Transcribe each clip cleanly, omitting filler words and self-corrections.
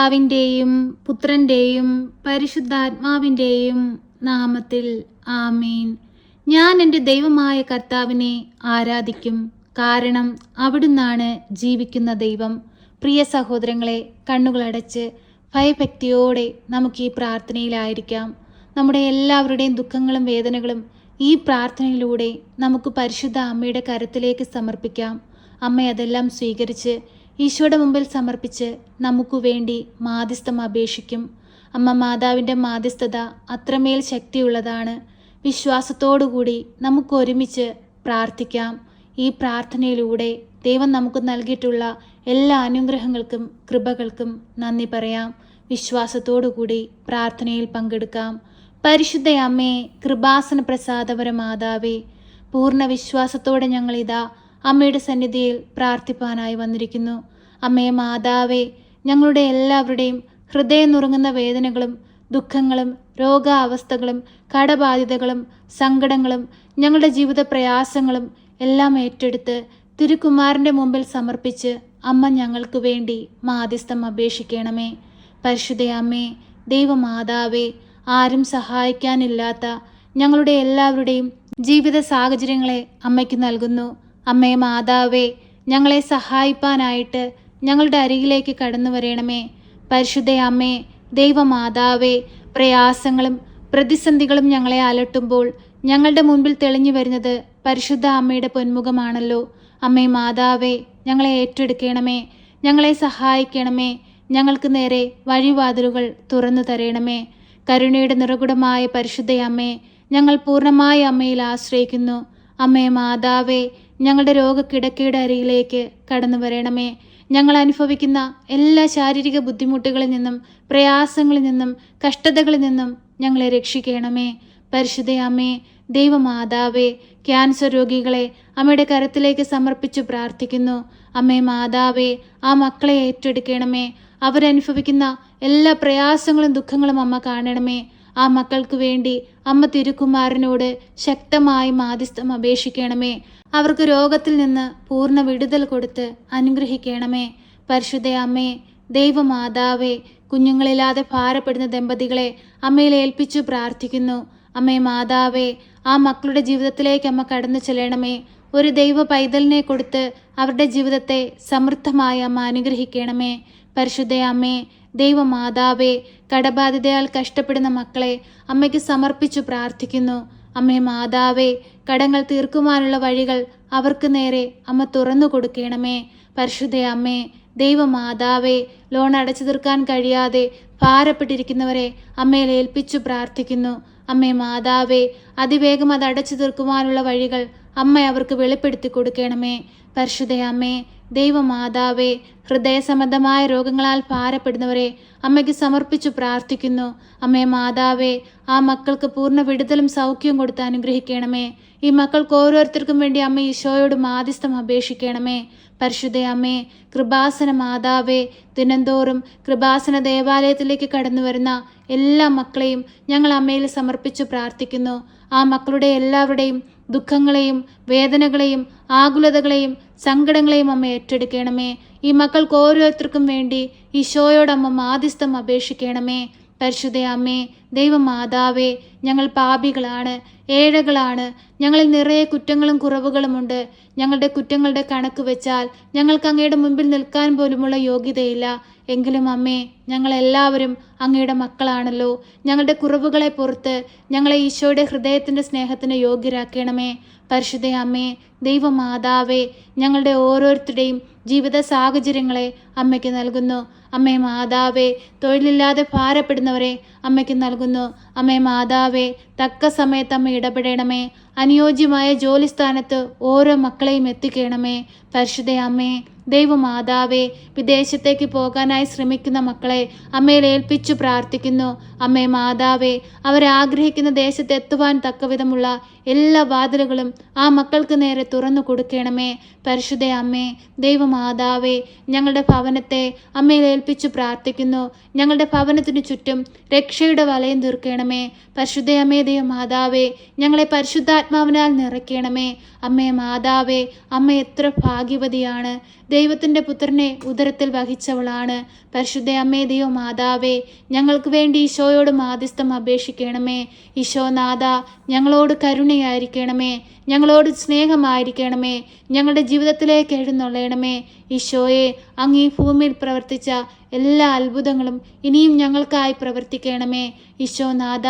പിതാവിൻ്റെയും പുത്രൻ്റെയും പരിശുദ്ധാത്മാവിൻ്റെയും നാമത്തിൽ ആമേൻ. ഞാൻ എൻ്റെ ദൈവമായ കർത്താവിനെ ആരാധിക്കും, കാരണം അവിടുന്നാണ് ജീവിക്കുന്ന ദൈവം. പ്രിയ സഹോദരങ്ങളെ, കണ്ണുകളടച്ച് ഭയഭക്തിയോടെ നമുക്ക് ഈ പ്രാർത്ഥനയിലായിരിക്കാം. നമ്മുടെ എല്ലാവരുടെയും ദുഃഖങ്ങളും വേദനകളും ഈ പ്രാർത്ഥനയിലൂടെ നമുക്ക് പരിശുദ്ധ അമ്മയുടെ കരത്തിലേക്ക് സമർപ്പിക്കാം. അമ്മ അതെല്ലാം സ്വീകരിച്ച് ഈശോയുടെ മുമ്പിൽ സമർപ്പിച്ച് നമുക്ക് വേണ്ടി മാധ്യസ്ഥം അപേക്ഷിക്കും. അമ്മ മാതാവിൻ്റെ മാധ്യസ്ഥത അത്രമേൽ ശക്തിയുള്ളതാണ്. വിശ്വാസത്തോടുകൂടി നമുക്ക് ഒരുമിച്ച് പ്രാർത്ഥിക്കാം. ഈ പ്രാർത്ഥനയിലൂടെ ദൈവം നമുക്ക് നൽകിയിട്ടുള്ള എല്ലാ അനുഗ്രഹങ്ങൾക്കും കൃപകൾക്കും നന്ദി പറയാം. വിശ്വാസത്തോടുകൂടി പ്രാർത്ഥനയിൽ പങ്കെടുക്കാം. പരിശുദ്ധ അമ്മേ, കൃപാസന പ്രസാദപര മാതാവേ, പൂർണ്ണ വിശ്വാസത്തോടെ ഞങ്ങളിതാ അമ്മയുടെ സന്നിധിയിൽ പ്രാർത്ഥിപ്പാനായി വന്നിരിക്കുന്നു. അമ്മേ മാതാവേ, ഞങ്ങളുടെ എല്ലാവരുടെയും ഹൃദയം നുറുങ്ങുന്ന വേദനകളും ദുഃഖങ്ങളും രോഗാവസ്ഥകളും കടബാധ്യതകളും സങ്കടങ്ങളും ഞങ്ങളുടെ ജീവിത പ്രയാസങ്ങളും എല്ലാം ഏറ്റെടുത്ത് തിരുക്കുമാരൻ്റെ മുമ്പിൽ സമർപ്പിച്ച് അമ്മ ഞങ്ങൾക്ക് വേണ്ടി മാധ്യസ്ഥം അപേക്ഷിക്കണമേ. പരിശുദ്ധ അമ്മേ, ദൈവമാതാവേ, ആരും സഹായിക്കാനില്ലാത്ത ഞങ്ങളുടെ എല്ലാവരുടെയും ജീവിത സാഹചര്യങ്ങളെ അമ്മയ്ക്ക് നൽകുന്നു. അമ്മേ മാതാവേ, ഞങ്ങളെ സഹായിപ്പാനായിട്ട് ഞങ്ങളുടെ അരികിലേക്ക് കടന്നു വരണമേ. പരിശുദ്ധ അമ്മേ, ദൈവമാതാവേ, പ്രയാസങ്ങളും പ്രതിസന്ധികളും ഞങ്ങളെ അലട്ടുമ്പോൾ ഞങ്ങളുടെ മുൻപിൽ തെളിഞ്ഞു വരുന്നത് പരിശുദ്ധ അമ്മയുടെ പൊന്മുഖമാണല്ലോ. അമ്മേ മാതാവേ, ഞങ്ങളെ ഏറ്റെടുക്കണമേ, ഞങ്ങളെ സഹായിക്കണമേ, ഞങ്ങൾക്ക് നേരെ വഴിവാതിലുകൾ തുറന്നു തരണമേ. കരുണയുടെ നിറകുടമായ പരിശുദ്ധ അമ്മേ, ഞങ്ങൾ പൂർണ്ണമായ അമ്മയിൽ ആശ്രയിക്കുന്നു. അമ്മേ മാതാവേ, ഞങ്ങളുടെ രോഗക്കിടക്കയുടെ അരികിലേക്ക് കടന്നു വരണമേ. ഞങ്ങൾ അനുഭവിക്കുന്ന എല്ലാ ശാരീരിക ബുദ്ധിമുട്ടുകളിൽ നിന്നും പ്രയാസങ്ങളിൽ നിന്നും കഷ്ടതകളിൽ നിന്നും ഞങ്ങളെ രക്ഷിക്കണമേ. പരിശുദ്ധ അമ്മേ, ദൈവമാതാവേ, ക്യാൻസർ രോഗികളെ അമ്മയുടെ കരത്തിലേക്ക് സമർപ്പിച്ചു പ്രാർത്ഥിക്കുന്നു. അമ്മേ മാതാവേ, ആ മക്കളെ ഏറ്റെടുക്കണമേ. അവരനുഭവിക്കുന്ന എല്ലാ പ്രയാസങ്ങളും ദുഃഖങ്ങളും അമ്മ കാണണമേ. ആ മക്കൾക്ക് വേണ്ടി അമ്മ തിരുക്കുമാരനോട് ശക്തമായി മാധ്യസ്ഥം അപേക്ഷിക്കണമേ. അവർക്ക് രോഗത്തിൽ നിന്ന് പൂർണ്ണ വിടുതൽ കൊടുത്ത് അനുഗ്രഹിക്കണമേ. പരിശുദ്ധ അമ്മേ, ദൈവമാതാവേ, കുഞ്ഞുങ്ങളില്ലാതെ ഭാരപ്പെടുന്ന ദമ്പതികളെ അമ്മയിൽ ഏൽപ്പിച്ചു പ്രാർത്ഥിക്കുന്നു. അമ്മേ മാതാവേ, ആ മക്കളുടെ ജീവിതത്തിലേക്ക് അമ്മ കടന്നു ചെല്ലണമേ. ഒരു ദൈവ പൈതലിനെ കൊടുത്ത് അവരുടെ ജീവിതത്തെ സമൃദ്ധമായി അമ്മ അനുഗ്രഹിക്കണമേ. പരിശുദ്ധ അമ്മേ, ദൈവമാതാവേ, കടബാധിതയാൽ കഷ്ടപ്പെടുന്ന മക്കളെ അമ്മയ്ക്ക് സമർപ്പിച്ചു പ്രാർത്ഥിക്കുന്നു. അമ്മേ മാതാവേ, കടങ്ങൾ തീർക്കുവാനുള്ള വഴികൾ അവർക്ക് നേരെ അമ്മ തുറന്നു കൊടുക്കണമേ. പരിശുദ്ധ അമ്മേ, ദൈവമാതാവേ, ലോൺ അടച്ചു തീർക്കാൻ കഴിയാതെ ഭാരപ്പെട്ടിരിക്കുന്നവരെ അമ്മയിൽ ഏൽപ്പിച്ചു പ്രാർത്ഥിക്കുന്നു. അമ്മേ മാതാവേ, അതിവേഗം അത് അടച്ചു തീർക്കുവാനുള്ള വഴികൾ അമ്മ അവർക്ക് വെളിപ്പെടുത്തി കൊടുക്കണമേ. പരിശുദ്ധ അമ്മേ, ദൈവമാതാവേ, ഹൃദയസംബന്ധമായ രോഗങ്ങളാൽ ഭാരപ്പെടുന്നവരെ അമ്മയ്ക്ക് സമർപ്പിച്ചു പ്രാർത്ഥിക്കുന്നു. അമ്മേ മാതാവേ, ആ മക്കൾക്ക് പൂർണ്ണ വിടുതലും സൗഖ്യവും കൊടുത്ത് അനുഗ്രഹിക്കണമേ. ഈ മക്കൾക്ക് ഓരോരുത്തർക്കും വേണ്ടി അമ്മ ഈശോയോട് മാധ്യസ്ഥം അപേക്ഷിക്കണമേ. പരിശുദ്ധ അമ്മേ, കൃപാസന മാതാവേ, ദിനംതോറും കൃപാസന ദേവാലയത്തിലേക്ക് കടന്നു വരുന്ന എല്ലാ മക്കളെയും ഞങ്ങൾ അമ്മയിൽ സമർപ്പിച്ചു പ്രാർത്ഥിക്കുന്നു. ആ മക്കളുടെ എല്ലാവരുടെയും ദുഃഖങ്ങളെയും വേദനകളെയും ആകുലതകളെയും സങ്കടങ്ങളെയും അമ്മ ഏറ്റെടുക്കണമേ. ഈ മക്കൾക്ക് ഓരോരുത്തർക്കും വേണ്ടി ഈശോയോടമ്മ മാധ്യസ്ഥം അപേക്ഷിക്കണമേ. പരിശുദ്ധ അമ്മേ, ദൈവമാതാവേ, ഞങ്ങൾ പാപികളാണ്, ഏഴകളാണ്. ഞങ്ങളിൽ നിറയെ കുറ്റങ്ങളും കുറവുകളുമുണ്ട്. ഞങ്ങളുടെ കുറ്റങ്ങളുടെ കണക്ക് വെച്ചാൽ ഞങ്ങൾക്ക് അങ്ങയുടെ മുൻപിൽ നിൽക്കാൻ പോലുമുള്ള യോഗ്യതയില്ല. എങ്കിലും അമ്മേ, ഞങ്ങളെല്ലാവരും അങ്ങയുടെ മക്കളാണല്ലോ. ഞങ്ങളുടെ കുറവുകളെ പുറത്ത് ഞങ്ങളെ ഈശോയുടെ ഹൃദയത്തിൻ്റെ സ്നേഹത്തിന് യോഗ്യരാക്കണമേ. പരിശുദ്ധ അമ്മേ, ദൈവമാതാവേ, ഞങ്ങളുടെ ഓരോരുത്തരുടെയും ജീവിത സാഹചര്യങ്ങളെ അമ്മയ്ക്ക് നൽകുന്നു. അമ്മേ മാതാവേ, തൊഴിലില്ലാതെ ഭാരപ്പെടുന്നവരെ അമ്മയ്ക്ക് നൽകുന്നു. അമ്മേ മാതാവേ, തക്ക സമയത്ത് അമ്മ ഇടപെടണമേ. അനുയോജ്യമായ ജോലിസ്ഥാനത്ത് ഓരോ മക്കളെയും എത്തിക്കണമേ. പരിശുദ്ധ അമ്മേ, ദൈവമാതാവേ, വിദേശത്തേക്ക് പോകാനായി ശ്രമിക്കുന്ന മക്കളെ അമ്മയിൽ ഏൽപ്പിച്ചു പ്രാർത്ഥിക്കുന്നു. അമ്മേ മാതാവേ, അവരാഗ്രഹിക്കുന്ന ദേശത്ത് എത്തുവാൻ തക്കവിധമുള്ള എല്ലാ വാതിലുകളും ആ മക്കൾക്ക് നേരെ തുറന്നു കൊടുക്കണമേ. പരിശുദ്ധ അമ്മേ, ദൈവമാതാവേ, ഞങ്ങളുടെ ഭവനത്തെ അമ്മയിൽ ഏൽപ്പിച്ചു പ്രാർത്ഥിക്കുന്നു. ഞങ്ങളുടെ ഭവനത്തിനു ചുറ്റും രക്ഷയുടെ വലയം തീർക്കണമേ. നൽകണമേ. പരിശുദ്ധ അമ്മേ ദൈവമാതാവേ, ഞങ്ങളെ പരിശുദ്ധാത്മാവിനാൽ നിറയ്ക്കണമേ. അമ്മേ മാതാവേ, അമ്മ എത്ര ഭാഗ്യവതിയാണ്. ദൈവത്തിൻ്റെ പുത്രനെ ഉദരത്തിൽ വഹിച്ചവളാണ്. പരിശുദ്ധ അമ്മേ ദൈവമാതാവേ, ഞങ്ങൾക്ക് വേണ്ടി ഈശോയോട് മാധ്യസ്ഥം അപേക്ഷിക്കണമേ. ഈശോനാഥ, ഞങ്ങളോട് കരുണയായിരിക്കണമേ, ഞങ്ങളോട് സ്നേഹമായിരിക്കണമേ, ഞങ്ങളുടെ ജീവിതത്തിലേക്ക് എഴുന്നള്ളണമേ. ഈശോയെ, അങ്ങ് ഈ ഭൂമിയിൽ പ്രവർത്തിച്ച എല്ലാ അത്ഭുതങ്ങളും ഇനിയും ഞങ്ങൾക്കായി പ്രവർത്തിക്കണമേ. ഈശോനാഥ,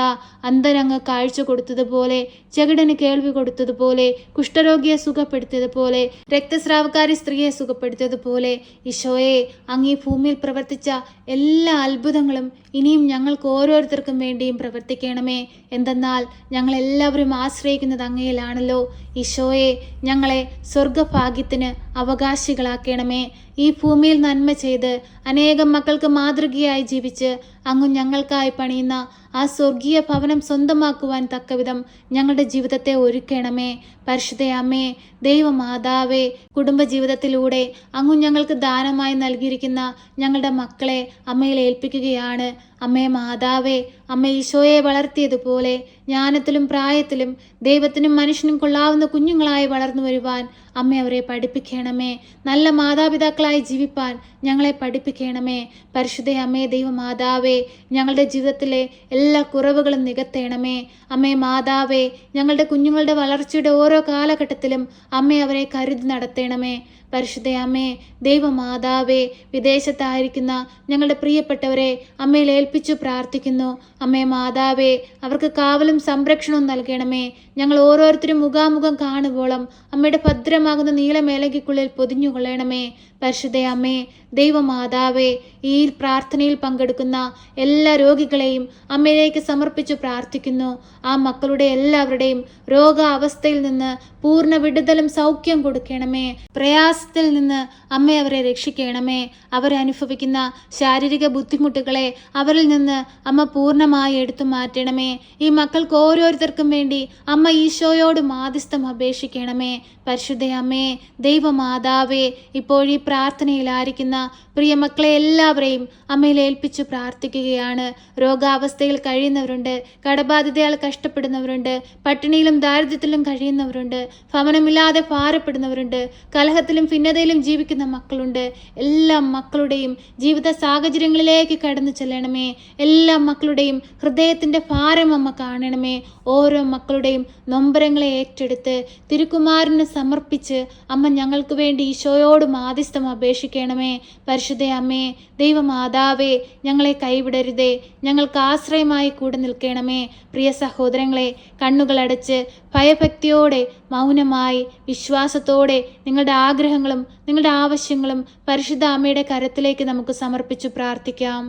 അന്ധനങ്ങ് കാഴ്ച കൊടുത്തതുപോലെ, ചെകിടന് കേൾവി കൊടുത്തതുപോലെ, കുഷ്ഠരോഗിയെ സുഖപ്പെടുത്തിയതുപോലെ, രക്തസ്രാവക്കാരി സ്ത്രീയെ സുഖപ്പെടുത്തിയതുപോലെ, ഈശോയെ, അങ്ങ് ഈ ഭൂമിയിൽ പ്രവർത്തിച്ച എല്ലാ അത്ഭുതങ്ങളും ഇനിയും ഞങ്ങൾക്ക് ഓരോരുത്തർക്കും വേണ്ടിയും പ്രവർത്തിക്കണമേ. എന്തെന്നാൽ ഞങ്ങളെല്ലാവരും ആശ്രയിക്കുന്നത് അങ്ങയിലാണല്ലോ. ഈശോയെ, ഞങ്ങളെ സ്വർഗഭാഗ്യത്തിന് അവകാശികളാക്കണമേ. ഈ ഭൂമിയിൽ നന്മ ചെയ്ത് അനേകം മക്കൾക്ക് മാതൃകയായി ജീവിച്ച് അങ്ങ് ഞങ്ങൾക്കായി പണിയുന്ന ആ സ്വർഗീയ ഭവനം സ്വന്തമാക്കുവാൻ തക്കവിധം ഞങ്ങളുടെ ജീവിതത്തെ ഒരുക്കണമേ. പരിശുദ്ധ അമ്മേ ദൈവമാതാവേ, കുടുംബജീവിതത്തിലൂടെ അങ്ങ് ഞങ്ങൾക്ക് ദാനമായി നൽകിയിരിക്കുന്ന ഞങ്ങളുടെ മക്കളെ അമ്മയിൽ ഏൽപ്പിക്കുകയാണ്. അമ്മേ മാതാവേ, അമ്മ ഈശോയെ വളർത്തിയതുപോലെ ജ്ഞാനത്തിലും പ്രായത്തിലും ദൈവത്തിനും മനുഷ്യനും കൊള്ളാവുന്ന കുഞ്ഞുങ്ങളായി വളർന്നു വരുവാൻ അമ്മ അവരെ പഠിപ്പിക്കണമേ. നല്ല മാതാപിതാക്കളായി ജീവിപ്പാൻ ഞങ്ങളെ പഠിപ്പിക്കണമേ. പരിശുദ്ധ അമ്മേ ദൈവമാതാവേ, ഞങ്ങളുടെ ജീവിതത്തിലെ എല്ലാ കുറവുകളും നികത്തേണമേ. അമ്മേ മാതാവേ, ഞങ്ങളുടെ കുഞ്ഞുങ്ങളുടെ വളർച്ചയുടെ ഓരോ കാലഘട്ടത്തിലും അമ്മ അവരെ കരുതി നടത്തണമേ. പരിശുദ്ധ അമ്മേ ദൈവമാതാവേ, വിദേശത്തായിരിക്കുന്ന ഞങ്ങളുടെ പ്രിയപ്പെട്ടവരെ അമ്മയിൽ ഏൽപ്പിച്ചു പ്രാർത്ഥിക്കുന്നു. അമ്മേ മാതാവേ, അവർക്ക് കാവലും സംരക്ഷണവും നൽകണമേ. ഞങ്ങൾ ഓരോരുത്തരും മുഖാമുഖം കാണുവോളം അമ്മയുടെ ഭദ്രമാകുന്ന നീലമേലകിക്കുള്ളിൽ പൊതിഞ്ഞുകൊള്ളണമേ. പരിശുദ്ധ അമ്മേ ദൈവമാതാവേ, ഈ പ്രാർത്ഥനയിൽ പങ്കെടുക്കുന്ന എല്ലാ രോഗികളെയും അമ്മയിലേക്ക് സമർപ്പിച്ചു പ്രാർത്ഥിക്കുന്നു. ആ മക്കളുടെ എല്ലാവരുടെയും രോഗാവസ്ഥയിൽ നിന്ന് പൂർണ്ണ വിടുതലും സൗഖ്യം കൊടുക്കണമേ. പ്രയാസത്തിൽ നിന്ന് അമ്മ അവരെ രക്ഷിക്കണമേ. അവരനുഭവിക്കുന്ന ശാരീരിക ബുദ്ധിമുട്ടുകളെ അവരിൽ നിന്ന് അമ്മ പൂർണ്ണമായി എടുത്തു മാറ്റണമേ. ഈ മക്കൾക്ക് ഓരോരുത്തർക്കും വേണ്ടി അമ്മ ഈശോയോട് മാധ്യസ്ഥം അപേക്ഷിക്കണമേ. പരിശുദ്ധ അമ്മേ ദൈവമാതാവേ, ഇപ്പോഴീ പ്രാർത്ഥനയിലായിരിക്കുന്ന പ്രിയ മക്കളെ എല്ലാവരെയും അമ്മയിൽ ഏൽപ്പിച്ചു പ്രാർത്ഥിക്കുകയാണ്. രോഗാവസ്ഥയിൽ കഴിയുന്നവരുണ്ട്, കടബാധിതയാൽ കഷ്ടപ്പെടുന്നവരുണ്ട്, പട്ടിണിയിലും ദാരിദ്ര്യത്തിലും കഴിയുന്നവരുണ്ട്, ഭവനമില്ലാതെ ഭാരപ്പെടുന്നവരുണ്ട്, കലഹത്തിലും ഭിന്നതയിലും ജീവിക്കുന്ന മക്കളുണ്ട്. എല്ലാ മക്കളുടെയും ജീവിത സാഹചര്യങ്ങളിലേക്ക് കടന്നു ചെല്ലണമേ. എല്ലാ മക്കളുടെയും ഹൃദയത്തിൻ്റെ ഭാരം അമ്മ കാണണമേ. ഓരോ മക്കളുടെയും നൊമ്പരങ്ങളെ ഏറ്റെടുത്ത് തിരുക്കുമാരന് സമർപ്പിച്ച് അമ്മ ഞങ്ങൾക്ക് വേണ്ടി ഈശോയോട് മാധ്യസ്ഥം അപേക്ഷിക്കണമേ. പരിശുദ്ധ അമ്മേ ദൈവമാതാവേ, ഞങ്ങളെ കൈവിടരുതേ, ഞങ്ങൾക്ക് ആശ്രയമായി കൂടെ നിൽക്കണമേ. പ്രിയ സഹോദരങ്ങളെ, കണ്ണുകളടച്ച് ഭയഭക്തിയോടെ മൗനമായി വിശ്വാസത്തോടെ നിങ്ങളുടെ ആഗ്രഹങ്ങളും നിങ്ങളുടെ ആവശ്യങ്ങളും പരിശുദ്ധ അമ്മയുടെ കരത്തിലേക്ക് നമുക്ക് സമർപ്പിച്ചു പ്രാർത്ഥിക്കാം.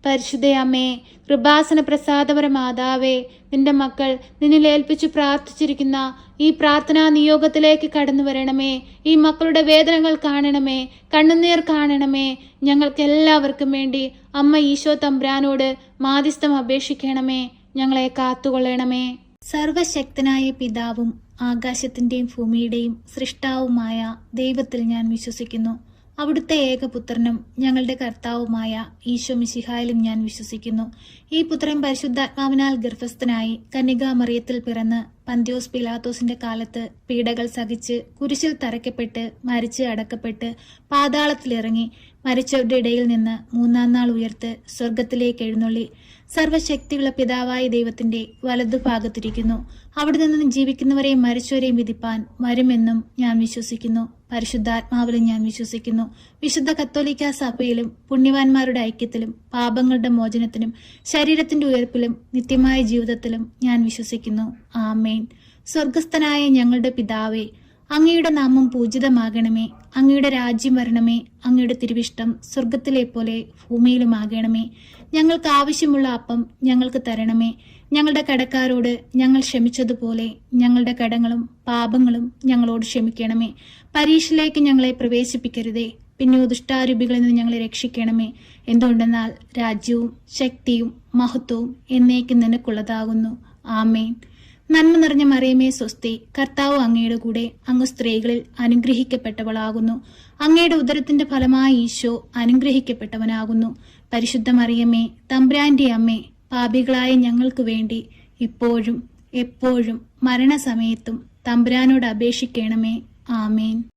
പരിശുദ്ധ അമ്മേ, കൃപാസന പ്രസാദപര മാതാവേ, നിന്റെ മക്കൾ നിന്നിൽ ഏൽപ്പിച്ചു പ്രാർത്ഥിച്ചിരിക്കുന്ന ഈ പ്രാർത്ഥനാ നിയോഗത്തിലേക്ക് കടന്നു വരണമേ. ഈ മക്കളുടെ വേദനകൾ കാണണമേ, കണ്ണുനീർ കാണണമേ. ഞങ്ങൾക്ക് എല്ലാവർക്കും വേണ്ടി അമ്മ ഈശോ തമ്പുരാനോട് മാധ്യസ്ഥം അപേക്ഷിക്കണമേ. ഞങ്ങളെ കാത്തുകൊള്ളണമേ. സർവശക്തനായ പിതാവും ആകാശത്തിൻ്റെയും ഭൂമിയുടെയും സൃഷ്ടാവുമായ ദൈവത്തിൽ ഞാൻ വിശ്വസിക്കുന്നു. അവിടുത്തെ ഏകപുത്രനും ഞങ്ങളുടെ കർത്താവുമായ ഈശോ മിശിഹായിലും ഞാൻ വിശ്വസിക്കുന്നു. ഈ പുത്രൻ പരിശുദ്ധാത്മാവിനാൽ ഗർഭസ്ഥനായി കന്യകാമറിയത്തിൽ പിറന്ന് പന്ത്യോസ് പിലാത്തോസിന്റെ കാലത്ത് പീഡകൾ സഹിച്ച് കുരിശിൽ തറയ്ക്കപ്പെട്ട് മരിച്ച് അടക്കപ്പെട്ട് പാതാളത്തിലിറങ്ങി മരിച്ചവരുടെ ഇടയിൽ നിന്ന് മൂന്നാം നാൾ ഉയർത്ത് സ്വർഗത്തിലേക്ക് എഴുന്നള്ളി സർവശക്തിയുള്ള പിതാവായ ദൈവത്തിന്റെ വലതുഭാഗത്തിരിക്കുന്നു. അവിടെ നിന്ന് ജീവിക്കുന്നവരെയും മരിച്ചവരെയും വിധിപ്പാൻ വരുമെന്നും ഞാൻ വിശ്വസിക്കുന്നു. പരിശുദ്ധാത്മാവിലും ഞാൻ വിശ്വസിക്കുന്നു. വിശുദ്ധ കത്തോലിക്ക സഭയിലും പുണ്യവാന്മാരുടെ ഐക്യത്തിലും പാപങ്ങളുടെ മോചനത്തിനും ശരീരത്തിന്റെ ഉയർപ്പിലും നിത്യമായ ജീവിതത്തിലും ഞാൻ വിശ്വസിക്കുന്നു. ആമേൻ. സ്വർഗസ്ഥനായ ഞങ്ങളുടെ പിതാവേ, അങ്ങയുടെ നാമം പൂജിതമാകണമേ. അങ്ങയുടെ രാജ്യം വരണമേ. അങ്ങയുടെ തിരുവിഷ്ടം സ്വർഗത്തിലെ പോലെ ഭൂമിയിലുമാകണമേ. ഞങ്ങൾക്ക് ആവശ്യമുള്ള അപ്പം ഞങ്ങൾക്ക് തരണമേ. ഞങ്ങളുടെ കടക്കാരോട് ഞങ്ങൾ ക്ഷമിച്ചതുപോലെ ഞങ്ങളുടെ കടങ്ങളും പാപങ്ങളും ഞങ്ങളോട് ക്ഷമിക്കണമേ. പരീക്ഷയിലേക്ക് ഞങ്ങളെ പ്രവേശിപ്പിക്കരുതേ, പിന്നെയോ ദുഷ്ടാരൂപികളിൽ നിന്ന് ഞങ്ങളെ രക്ഷിക്കണമേ. എന്തുകൊണ്ടെന്നാൽ രാജ്യവും ശക്തിയും മഹത്വവും എന്നേക്കും നിനക്കുള്ളതാകുന്നു. ആമേൻ. നന്മ നിറഞ്ഞ മറിയമേ സ്വസ്തി, കർത്താവ് അങ്ങയുടെ കൂടെ, അങ്ങ് സ്ത്രീകളിൽ അനുഗ്രഹിക്കപ്പെട്ടവളാകുന്നു. അങ്ങയുടെ ഉദരത്തിന്റെ ഫലമായ ഈശോ അനുഗ്രഹിക്കപ്പെട്ടവനാകുന്നു. പരിശുദ്ധ മറിയമേ, തമ്പുരാന്റെ അമ്മേ, പാപികളായ ഞങ്ങൾക്ക് വേണ്ടി ഇപ്പോഴും എപ്പോഴും മരണസമയത്തും തമ്പുരാനോട് അപേക്ഷിക്കണമേ. ആമേൻ.